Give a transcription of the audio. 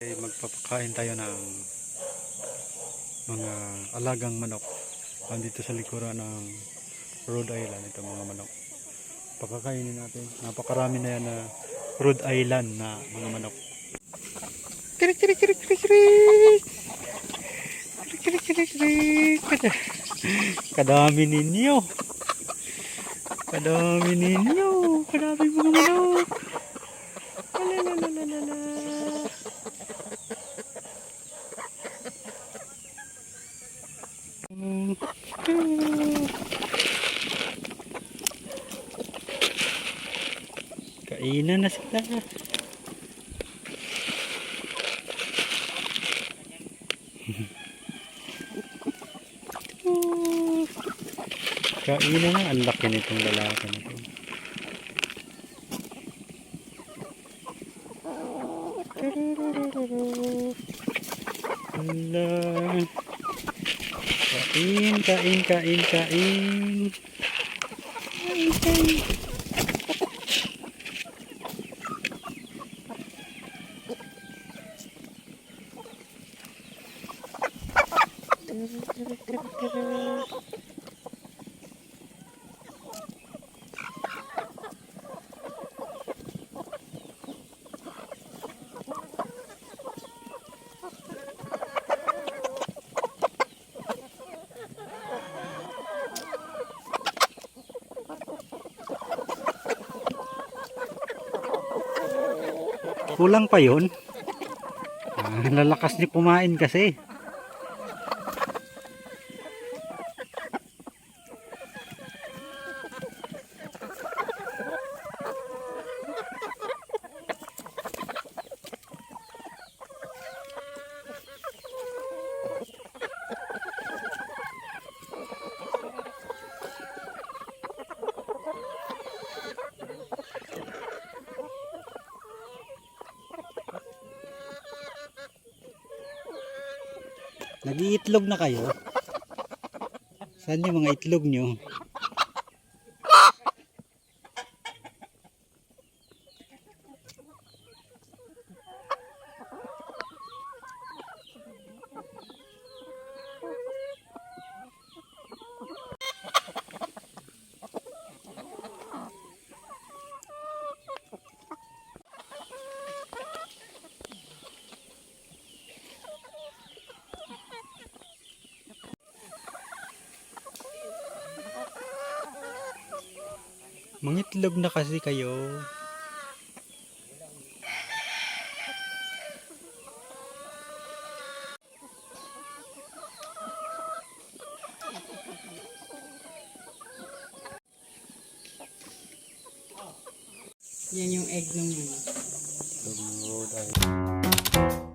Magpapakain tayo ng mga alagang manok andito sa likuran ng Rhode Island. Ito mga manok pakakainin natin, napakarami na yan na Rhode Island na mga manok. Kirik kirik kirik kirik kirik kirik kirik kirik. Kadami ninyo, kadami mga manok. Lalalala. Kainan na sila. Kainan na, ang laki nitong lalaki na ito. Hala. Kain. Kain. Kulang pa yun. Lalakas niya kumain kasi. Nag-iitlog na kayo? Saan yung mga itlog nyo? Mangitlog na kasi kayo. Yan yung egg nung Rhode Island.